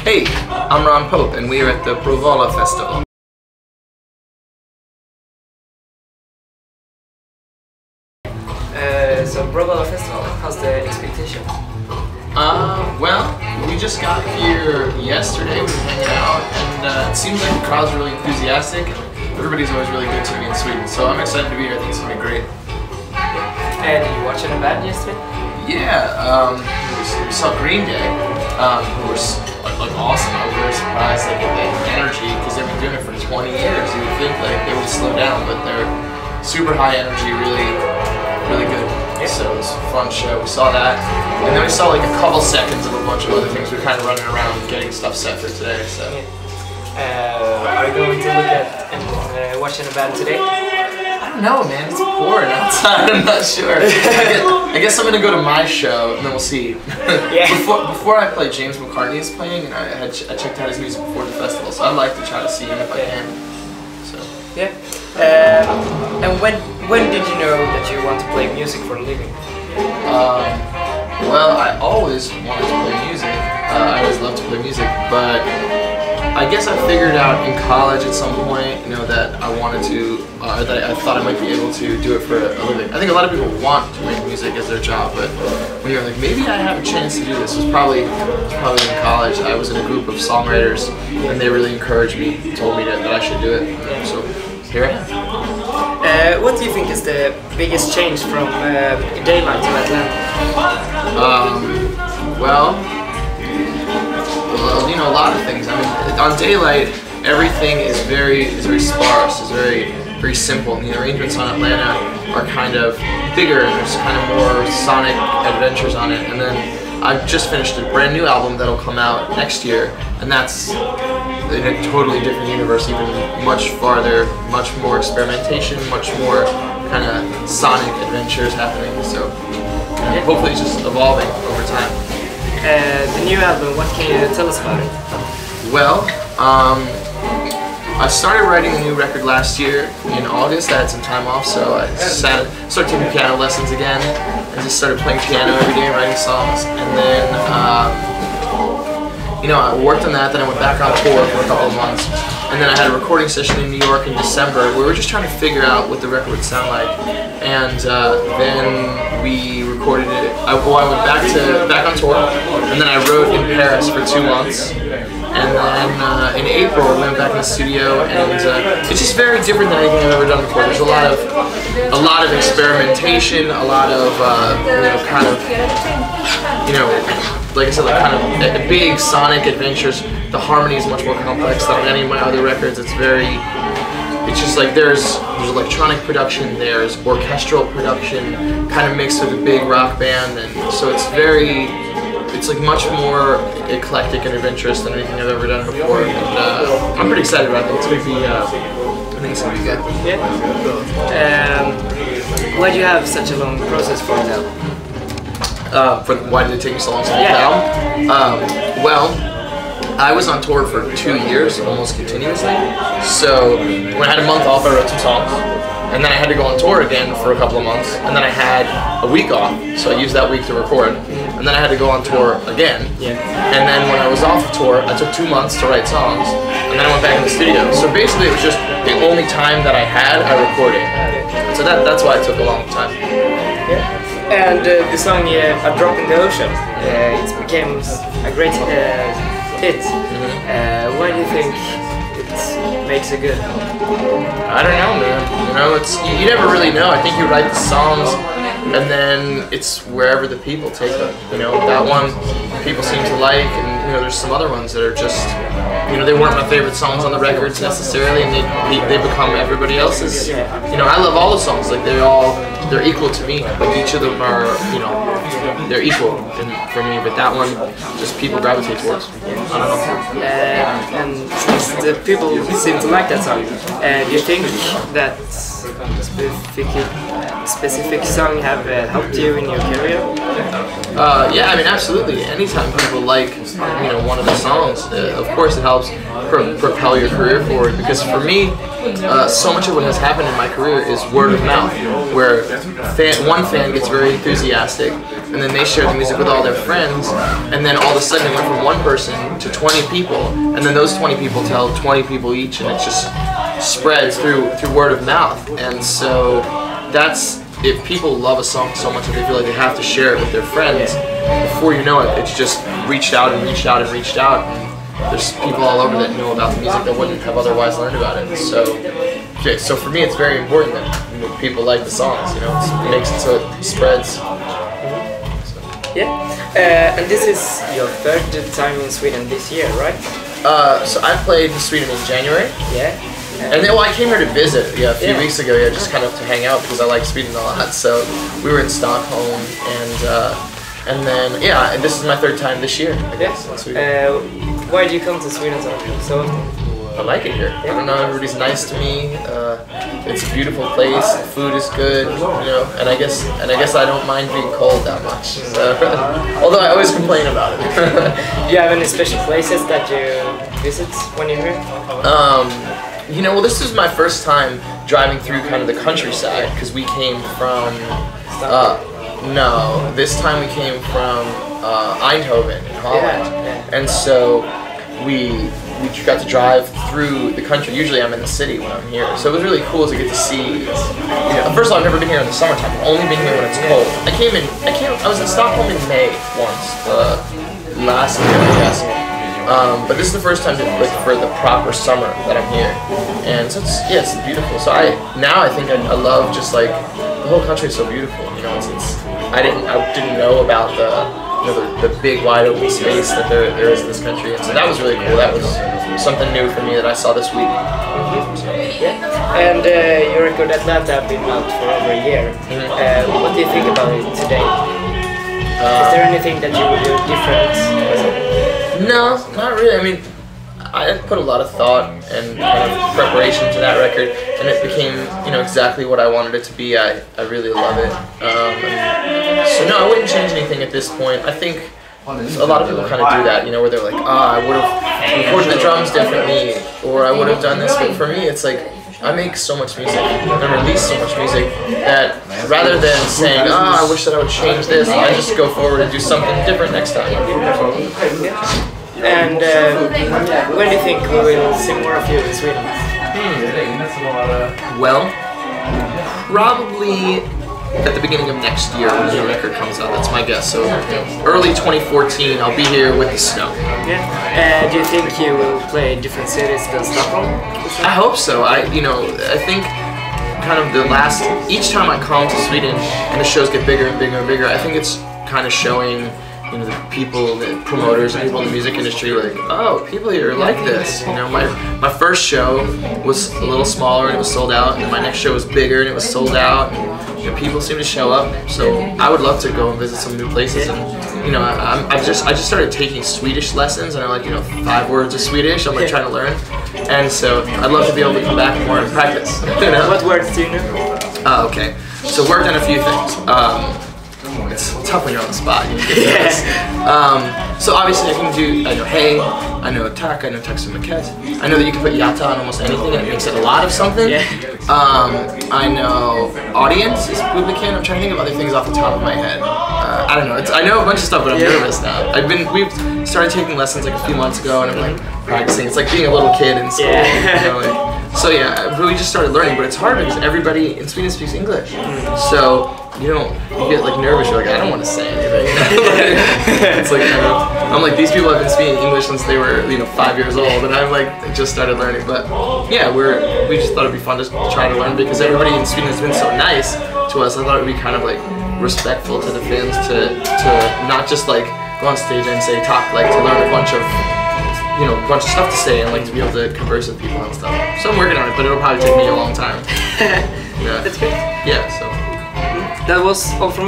Hey, I'm Ron Pope, and we are at the Provola Festival. So Provola Festival, how's the expectation? Well, we just got here yesterday, we were hanging out, and it seems like the crowd's really enthusiastic. Everybody's always really good to me in Sweden, so I'm excited to be here. I think it's going to be great. And did you watch the band yesterday? Yeah, we saw Green Day, who were like awesome. I was very surprised at the energy, because they've been doing it for 20 years. You would think like they would slow down, but they're super high energy, really good. So it was a fun show. We saw that, and then we saw like a couple seconds of a bunch of other things. We were kind of running around getting stuff set for today. So, are you going to look at and watch the band today? I don't know, man. It's pouring outside. I'm not sure. I guess I'm gonna go to my show, and then we'll see. Yeah. Before I play, James McCartney is playing, and I checked out his music before the festival, so I'd like to try to see him if I can. So. Yeah. And when did you know that you want to play music for a living? Well, I always wanted to play music. I always loved to play music, but I guess I figured out in college at some point, you know, that I wanted to, that I thought I might be able to do it for a living. I think a lot of people want to make music as their job, but when you're like, maybe I have a chance to do this, it was probably in college. I was in a group of songwriters, and they really encouraged me, told me that I should do it. So here I am. What do you think is the biggest change from daylight to Atlanta? Well, you know, a lot of things. I mean, on daylight, everything is very sparse. It's very simple. And the arrangements on Atlanta are kind of bigger, and there's kind of more sonic adventures on it. And then I've just finished a brand new album that'll come out next year, and that's in a totally different universe, even much farther, much more experimentation, much more kind of sonic adventures happening. So hopefully it's just evolving over time. The new album, what can you tell us about it? Well, I started writing a new record last year in August. I had some time off, so I started taking piano lessons again, and just started playing piano every day and writing songs. And then, you know, I worked on that, then I went back on tour for a couple of months, and then I had a recording session in New York in December. We were just trying to figure out what the record would sound like, and then we recorded it. I went back on tour, and then I wrote in Paris for 2 months. And then in April we went back in the studio, and it's just very different than anything I've ever done before. There's a lot of experimentation, a lot of you know, kind of, you know, like I said, like kind of big sonic adventures. The harmony is much more complex than on any of my other records. It's just like there's electronic production, there's orchestral production, kind of mixed with a big rock band, and so it's like much more eclectic and adventurous than anything I've ever done before. And I'm pretty excited about it. It's gonna be, I think it's gonna be good. Yeah. Why do you have such a long process for the album? Why did it take me so long to make the album? Well, I was on tour for 2 years, almost continuously. So when I had a month off, I wrote some songs. And then I had to go on tour again for a couple of months. And then I had a week off, so I used that week to record. And then I had to go on tour again. And then when I was off of tour, I took 2 months to write songs. And then I went back in the studio. So basically it was just the only time that I had, I recorded. So that's why it took a long time. And the song A Drop in the Ocean, it became a great hit. Why do you think it makes it good? I don't know, man. You know, you never really know. I think you write the songs, and then it's wherever the people take them. You know, that one people seem to like, and you know, there's some other ones that are just, you know, they weren't my favorite songs on the records necessarily, and they become everybody else's. You know, I love all the songs. Like they're equal to me. Like each of them are, you know, they're equal for me. But that one, just people gravitate towards. I don't know. And since the people seem to like that song, do you think that specific specific song have helped you in your career? Yeah, I mean, absolutely. Anytime people like, one of the songs, of course it helps propel your career forward. Because for me, so much of what has happened in my career is word of mouth, where one fan gets very enthusiastic, and then they share the music with all their friends, and then all of a sudden it went from one person to 20 people, and then those 20 people tell 20 people each, and it just spreads through word of mouth. And so that's, if people love a song so much that they feel like they have to share it with their friends, before you know it, it's just reached out and reached out and reached out. And there's people all over that know about the music that wouldn't have otherwise learned about it. So for me, it's very important that people like the songs. It makes it so it spreads. Yeah. And this is your third time in Sweden this year, right? So I played in Sweden in January. Yeah. And then, I came here to visit a few weeks ago, just kind of to hang out because I like Sweden a lot. So we were in Stockholm, and then and this is my third time this year, I guess, in Sweden. Why do you come to Sweden so often? I like it here. I don't know, everybody's nice to me. It's a beautiful place. The food is good, and I guess I don't mind being cold that much. So, although I always complain about it. Do you have any special places that you visit when you're here? Well, this is my first time driving through kind of the countryside, because we came from, no, this time we came from Eindhoven in Holland, and so we got to drive through the country. Usually I'm in the city when I'm here, so it was really cool to get to see, first of all, I've never been here in the summertime, I've only been here when it's cold. I was in Stockholm in May once, last year, I guess. But this is the first time for the proper summer that I'm here, and so it's beautiful. So I think I love just like the whole country is so beautiful. I didn't know about the big wide open space that there is in this country, and so that was really cool. That was something new for me that I saw this week. And your record Atlanta have been out for over a year. What do you think about it today? Is there anything that you would do different? No, not really. I mean, I put a lot of thought and kind of preparation to that record, and it became, exactly what I wanted it to be. I really love it. So no, I wouldn't change anything at this point. I think a lot of people kind of do that, where they're like, I would have recorded the drums differently, or I would have done this. But for me, it's like, I make so much music and release so much music that rather than saying, I wish that I would change this, I just go forward and do something different next time. And when do you think we will see more of you in Sweden? Well, probably at the beginning of next year when the record comes out. That's my guess. So early 2014, I'll be here with the snow. Yeah. Do you think you will play different cities than Stockholm? I hope so. I think kind of each time I come to Sweden and the shows get bigger and bigger and bigger, I think it's kind of showing the people, the promoters, and people in the music industry, like, oh, people here like this. My first show was a little smaller and it was sold out, and then my next show was bigger and it was sold out. And, people seem to show up, so I would love to go and visit some new places. And I just started taking Swedish lessons, and I'm like 5 words of Swedish. I'm like trying to learn, and so I'd love to be able to come back more and practice. What words do you know? Okay, so worked on a few things. It's tough when you're on the spot. So obviously I know hey, I know tack, I know text and maquette. I know that you can put yata on almost anything and it makes it a lot of something. I know audience is publiken. I'm trying to think of other things off the top of my head. I don't know. I know a bunch of stuff, but I'm nervous now. We've started taking lessons like a few months ago, and I'm like practicing. It's like being a little kid in school. So we just started learning, but it's hard because everybody in Sweden speaks English. So you get like nervous. You're like, I don't want to say anything. It's like I'm like, these people have been speaking English since they were 5 years old, and I've like just started learning. But yeah, we just thought it'd be fun to try to learn because everybody in Sweden has been so nice to us. I thought it'd be kind of like respectful to the fans to not just like go on stage and say talk, like to learn a bunch of stuff to say and like to be able to converse with people and stuff. So I'm working on it, but it'll probably take me a long time. That's good. Yeah, so that was all from me.